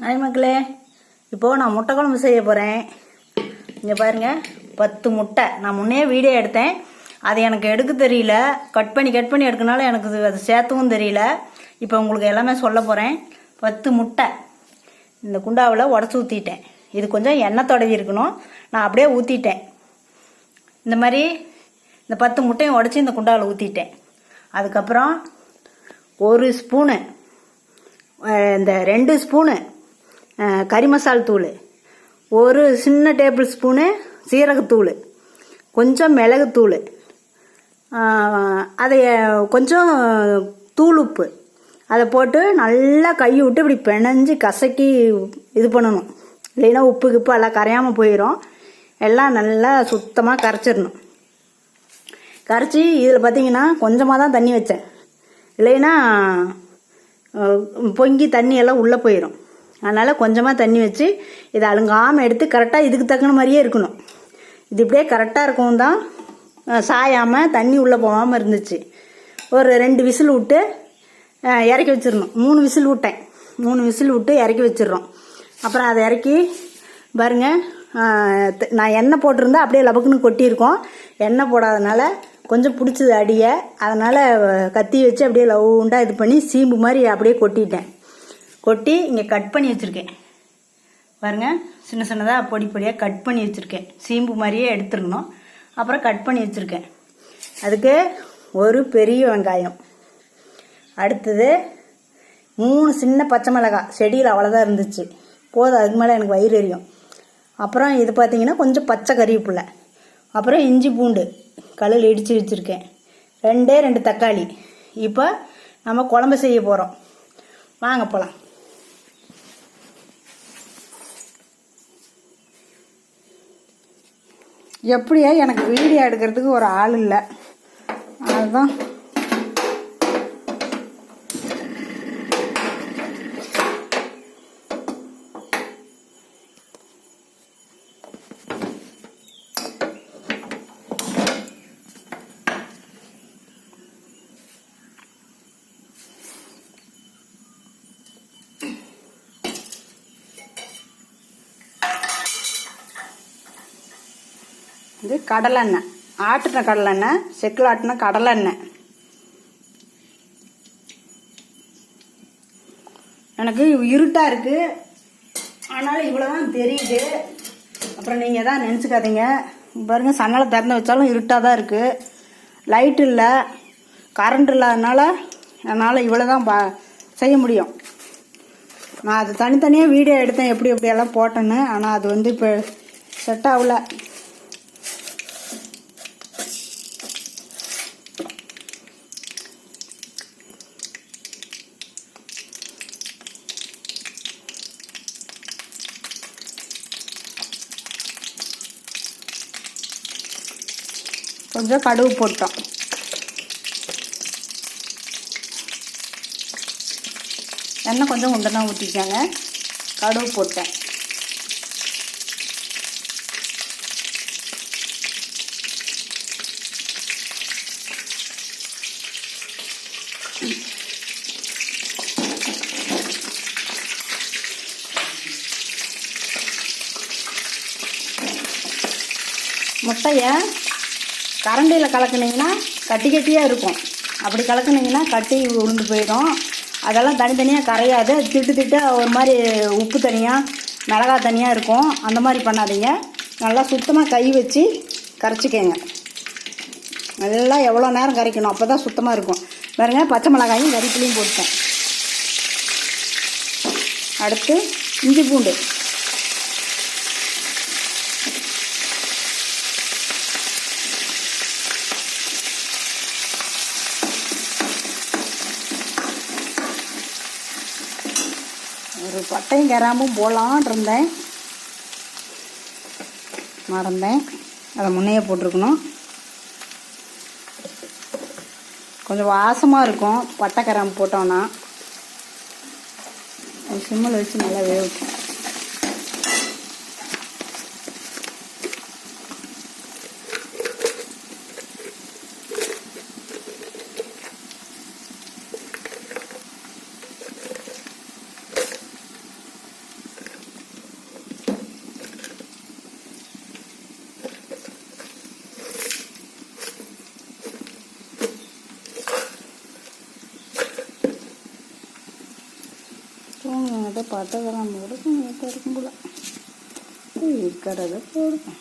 Hi மக்களே, இப்போது நான் முட்டை குழம்பு செய்ய போகிறேன். இங்கே பாருங்கள், 10 முட்டை. நான் முன்னே வீடியோ எடுத்தேன், அது எனக்கு எடுக்க தெரியல. கட் பண்ணி எடுக்கனால எனக்கு அது சேர்த்தவும் தெரியல. இப்போ உங்களுக்கு எல்லாமே சொல்ல போகிறேன். 10 முட்டை இந்த குண்டாவில் உடச்சி ஊற்றிட்டேன். இது கொஞ்சம் எண்ணெய் தடவி இருக்கணும், நான் அப்படியே ஊற்றிட்டேன். இந்த மாதிரி இந்த 10 முட்டையும் உடச்சி இந்த குண்டாவில் ஊற்றிட்டேன். அதுக்கப்புறம் 1 ஸ்பூனு, இந்த 2 ஸ்பூனு கறி மசால் தூள், 1 சின்ன டேபிள் ஸ்பூனு சீரகத்தூள், கொஞ்சம் மிளகுத்தூள், அதை கொஞ்சம் தூள் உப்பு, அதை போட்டு நல்லா கையை விட்டு இப்படி பிணைஞ்சு கசக்கி இது பண்ணணும். இல்லைன்னா உப்பு கிப்பு எல்லாம் கரையாமல் போயிடும். எல்லாம் நல்லா சுத்தமாக கரைச்சிடணும். கரைச்சி இதில் பார்த்தீங்கன்னா கொஞ்சமாக தான் தண்ணி வச்சேன், இல்லைன்னா பொங்கி தண்ணி எல்லாம் உள்ளே போயிடும். அதனால் கொஞ்சமாக தண்ணி வச்சு இதை அழுங்காமல் எடுத்து கரெக்டாக இதுக்கு தக்கன மாதிரியே இருக்கணும். இது இப்படியே கரெக்டாக இருக்கவும் தான் சாயாமல் தண்ணி உள்ளே போகாமல் இருந்துச்சு. ஒரு 2 விசில் விட்டு இறக்கி வச்சிடணும். 3 விசில் விட்டேன். 3 விசில் விட்டு இறக்கி வச்சிடுறோம். அப்புறம் அதை இறக்கி பாருங்கள், நான் எண்ணெய் போட்டிருந்தா அப்படியே லபக்குன்னு கொட்டியிருக்கோம். எண்ணெய் போடாதனால கொஞ்சம் பிடிச்சது அடியை, அதனால் கத்தி வச்சு அப்படியே லவுண்டாக இது பண்ணி சீம்பு மாதிரி அப்படியே கொட்டிட்டேன். கொட்டி இங்கே கட் பண்ணி வச்சுருக்கேன் பாருங்கள், சின்ன சின்னதாக பொடி பொடியாக கட் பண்ணி வச்சுருக்கேன். சீம்பு மாதிரியே எடுத்துடணும். அப்புறம் கட் பண்ணி வச்சுருக்கேன். அதுக்கு ஒரு பெரிய வெங்காயம், அடுத்தது 3 சின்ன பச்சை மிளகாய், செடியில் அவ்வளோதான் இருந்துச்சு, போதும், அதுக்கு மேலே எனக்கு வயிறு எரியும். அப்புறம் இது பார்த்திங்கன்னா கொஞ்சம் பச்சை கறிவேப்பிலை, அப்புறம் இஞ்சி பூண்டு கல்லில் இடித்து வச்சுருக்கேன், 2 தக்காளி. இப்போ நம்ம குழம்பு செய்ய போகிறோம், வாங்க போகலாம். எப்படியா எனக்கு வீடியோ எடுக்கிறதுக்கு ஒரு ஆள் இல்லை, அதுதான் இது கடலெண்ணெய், ஆட்டின கடலெண்ணெய், செக்கில் ஆட்டின கடலெண்ணெய். எனக்கு இருட்டாக இருக்குது, ஆனாலும் இவ்வளோதான் தெரியுது. அப்புறம் நீங்கள் தான் நினச்சிக்காதீங்க. பாருங்கள், சன்னலை திறந்து வச்சாலும் இருட்டாக தான் இருக்குது. லைட் இல்லை, கரண்ட் இல்லாதனால என்னால் இவ்வளோ தான் செய்ய முடியும். நான் அது தனித்தனியாக வீடியோ எடுத்தேன், எப்படி எப்படியெல்லாம் போட்டேன்னு. ஆனால் அது வந்து இப்போ செட் ஆகல. கொஞ்சம் கடுகு போட்டோம். எண்ணெய் கொஞ்சம் உண்டனா ஊற்றிக்காங்க. கடுகு போட்டேன். முட்டையை கரண்டியில் கலக்குனிங்கன்னா கட்டி கட்டியாக இருக்கும். அப்படி கலக்குனிங்கன்னா கட்டி உளுந்து போயிடும். அதெல்லாம் தனித்தனியாக கரையாது. திட்டு ஒரு மாதிரி உப்பு தனியாக, மிளகாய் தனியாக இருக்கும். அந்த மாதிரி பண்ணாதீங்க. நல்லா சுத்தமாக கை வச்சு கரைச்சிக்கங்க. நல்லா எவ்வளோ நேரம் கரைக்கணும், அப்போ தான் சுத்தமாக இருக்கும். பாருங்க, பச்சை மிளகாயும் கறிப்புளியும் போட்டேன். அடுத்து இஞ்சி பூண்டு, ஒரு பட்டையும் கிராம்பும் போடலான் இருந்தேன், மறந்தேன். அதை முன்னையே போட்டிருக்கணும். கொஞ்சம் வாசமாக இருக்கும் பட்டை கிராம்பு போட்டோன்னா. சிம்மில் வச்சு நல்லா வேவிட்டேன். அதை பார்த்தா நம்ம கூட கொஞ்சம் இருக்கும் போல இருக்கிறத போடும்.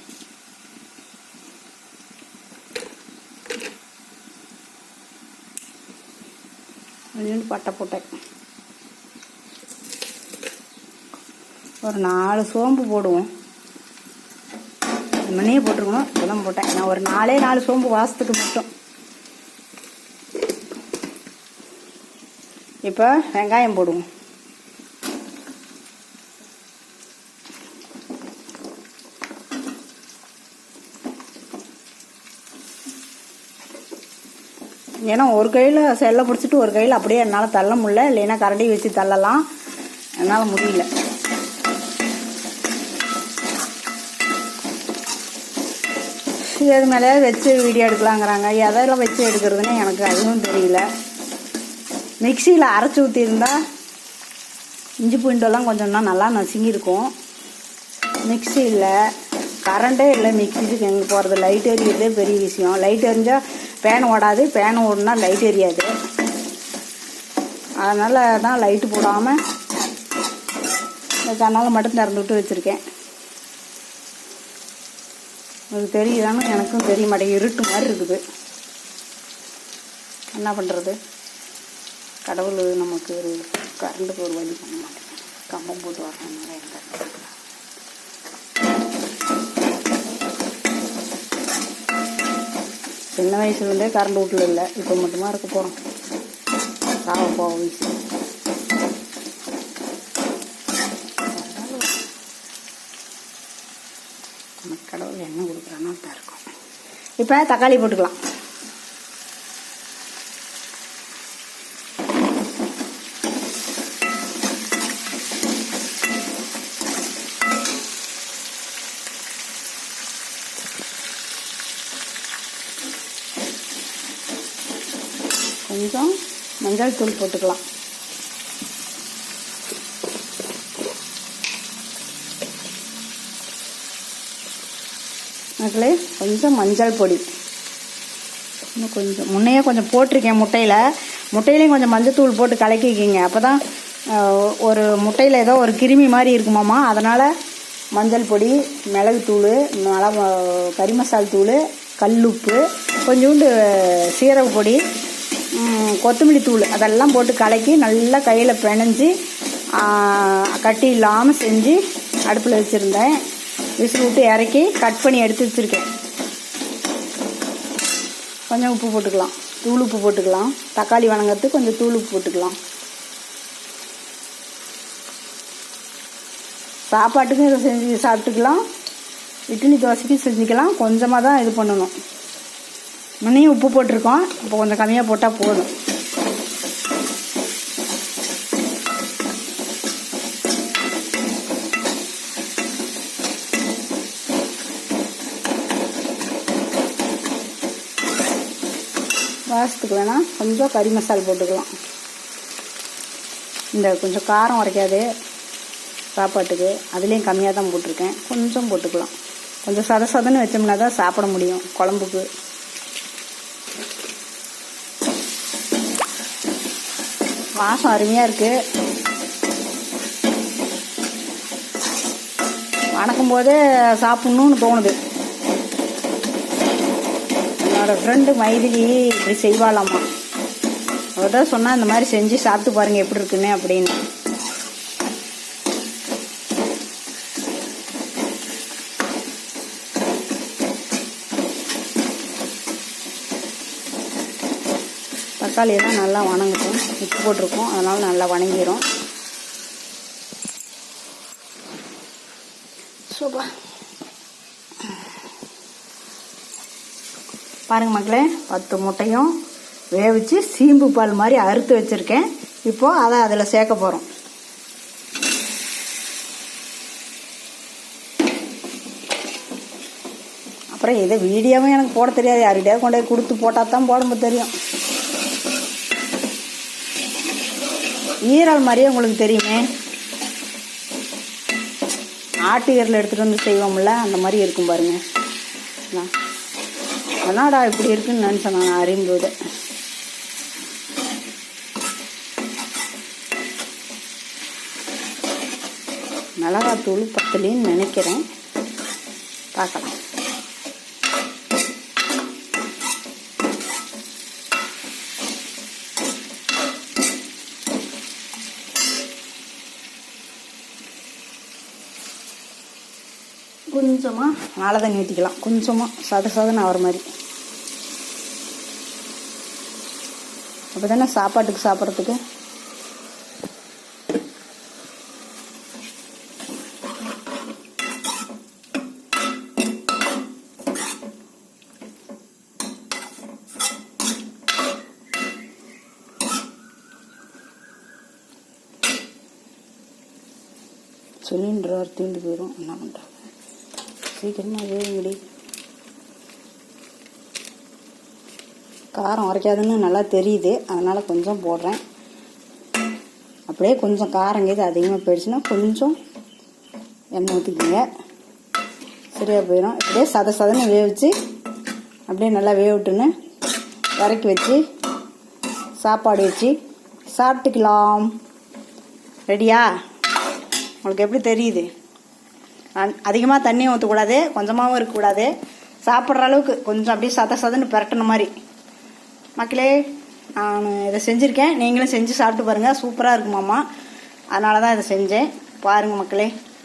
கொஞ்சோண்டு பட்டை போட்டேன், ஒரு 4 சோம்பு போடுவோம். மணியே போட்டிருக்கணும், இப்போதான் போட்டேன். நான் ஒரு 4 சோம்பு வாசத்துக்கு மட்டும். இப்போ வெங்காயம் போடுவோம். ஏன்னா ஒரு கையில் செல்லை பிடிச்சிட்டு ஒரு கையில் அப்படியே என்னால் தள்ள முடியல, இல்லைன்னா கரண்டி வச்சு தள்ளலாம், என்னால் முடியல. எது மேலேயாவது வச்சு வீடியோ எடுக்கலாங்கிறாங்க, எதெல்லாம் வச்சு எடுக்கிறதுன்னு எனக்கு அதுவும் தெரியல. மிக்சியில் அரைச்சி ஊற்றிருந்தா இஞ்சி பூண்டெல்லாம் கொஞ்சம்னா நல்லா நசுங்கியிருக்கும். மிக்சி இல்லை, கரண்டே இல்லை மிக்சிக்கு. எங்கே போகிறது, லைட் எரியுறதே பெரிய விஷயம். லைட் எரிஞ்சால் ஃபேன் ஓடாது, ஃபேன் ஓடுனா லைட் எரியாது. அதனால தான் லைட்டு போடாமல் இந்த ஜன்னலை மட்டும் திறந்து விட்டு வச்சுருக்கேன். அது தெரியுதான்னு எனக்கும் தெரிய மாட்டேங்குது, இருட்டு மாதிரி இருக்குது. என்ன பண்ணுறது, கடவுள் நமக்கு ஒரு கரண்ட்டுக்கு ஒரு வழி பண்ண மாட்டேங்க. கம்பம் போட்டு வரணும்னால எங்கே சின்ன வயசுலேருந்தே கரண்ட் வீட்டில் இல்லை, இப்போ மட்டுமா இருக்க போகிறோம். சாவ போக வயசு நமக்கு கடவுள் என்ன கொடுக்குறானோ தான் இருக்கும். இப்போ தக்காளி போட்டுக்கலாம். கொஞ்சம் மஞ்சள் தூள் போட்டுக்கலாம். மக்களே கொஞ்சம் மஞ்சள் பொடி, இன்னும் கொஞ்சம் முன்னையே கொஞ்சம் போட்டிருக்கேன். முட்டையிலையும் கொஞ்சம் மஞ்சள் தூள் போட்டு கலக்கிக்கிங்க. அப்போ தான் ஒரு முட்டையில் ஏதோ ஒரு கிருமி மாதிரி இருக்குமாம்மா, அதனால் மஞ்சள் பொடி, மிளகுத்தூள், கறி மசால் தூள், கல்லுப்பு, கொஞ்சோண்டு சீரக பொடி, கொத்தமல்லி தூள் அதெல்லாம் போட்டு கலக்கி நல்லா கையில் பிணைஞ்சி கட்டி இல்லாமல் செஞ்சு அடுப்பில் வச்சுருந்தேன். விசில் விட்டு இறக்கி கட் பண்ணி எடுத்து வச்சுருக்கேன். கொஞ்சம் உப்பு போட்டுக்கலாம், தூள் உப்பு போட்டுக்கலாம். தக்காளி வணங்கிறதுக்கு கொஞ்சம் தூள் உப்பு போட்டுக்கலாம். சாப்பாட்டுக்கும் இதை செஞ்சு சாப்பிட்டுக்கலாம், இட்லி தோசைக்கும் செஞ்சுக்கலாம். கொஞ்சமாக தான் இது பண்ணணும். முன்னையும் உப்பு போட்டிருக்கோம், இப்போ கொஞ்சம் கம்மியாக போட்டால் போதும். வாசத்துக்கு வேணால் கொஞ்சம் கறி மசால் போட்டுக்கலாம். இந்த கொஞ்சம் காரம் உரைக்காது சாப்பாட்டுக்கு, அதுலேயும் கம்மியாக தான் போட்டிருக்கேன். கொஞ்சம் போட்டுக்கலாம். கொஞ்சம் சதன்னு வச்சோம்னா தான் சாப்பிட முடியும் குழம்புக்கு. வாசம் அருமையாக இருக்குது. வணக்கும் போதே சாப்பிட்ணுன்னு தோணுது. என்னோடய ஃப்ரெண்டு மைதிலி இப்படி செய்வாளாம்மா, அவள் தான் சொன்னால் இந்த மாதிரி செஞ்சு சாப்பிட்டு பாருங்கள் எப்படி இருக்குன்னு அப்படின்னு. தக்காளியெல்லாம் நல்லா வணங்கட்டும். உப்பு போட்டிருக்கோம், அதனால் நல்லா வணங்கிடும். சூப்பர். பாருங்க மக்களே, 10 முட்டையும் வேவிச்சு சீம்பு பால் மாதிரி அறுத்து வச்சுருக்கேன். இப்போது அதை அதில் சேர்க்க போகிறோம். அப்புறம் இதை வீடியோவும் எனக்கு போட தெரியாது, யார்கிட்டயாவது கொண்டு போய் கொடுத்து போட்டால் தான் போட தெரியும். ஈரல் மாதிரியே உங்களுக்கு தெரியுமே, ஆட்டு ஈரல் எடுத்துகிட்டு வந்து செய்வோம்ல, அந்த மாதிரி இருக்கும் பாருங்க. என்னடா இப்படி இருக்குன்னு நினச்சேன் நான் அறியும்போது. மிளகாத்தூள் பத்தலின்னு நினைக்கிறேன், பார்க்கலாம். கொஞ்சமாக நாளை தண்ணி ஊற்றிக்கலாம், கொஞ்சமாக சதன்னு ஆகிற மாதிரி. அப்போ தானே சாப்பாட்டுக்கு சாப்பிட்றதுக்கு சிலிண்டர் தீண்டு போயிடும். என்ன பண்ணுறாங்க, சீக்கிரமாக வேகுங்கடி. காரம் உரைக்காதுன்னு நல்லா தெரியுது, அதனால் கொஞ்சம் போடுறேன். அப்படியே கொஞ்சம் காரம் இது அதிகமாக போயிடுச்சுன்னா கொஞ்சம் எண்ணெய் ஊற்றிக்கிங்க, சரியாக போயிடும். அப்படியே சதன்னு வேவிச்சு அப்படியே நல்லா வேவிட்டுன்னு இறக்கி வச்சு சாப்பாடு வச்சு சாப்பிட்டுக்கலாம். ரெடியா? உங்களுக்கு எப்படி தெரியுது? அதிகமாக தண்ணி ஊற்றக்கூடாது, கொஞ்சமாகவும் இருக்கக்கூடாது. சாப்பிட்ற அளவுக்கு கொஞ்சம் அப்படியே சதன்னு பிரட்டின மாதிரி. மக்களே, நான் இதை செஞ்சுருக்கேன், நீங்களும் செஞ்சு சாப்பிட்டு பாருங்கள். சூப்பராக இருக்குமாம்மா, அதனால தான் இதை செஞ்சேன். பாருங்கள் மக்களே.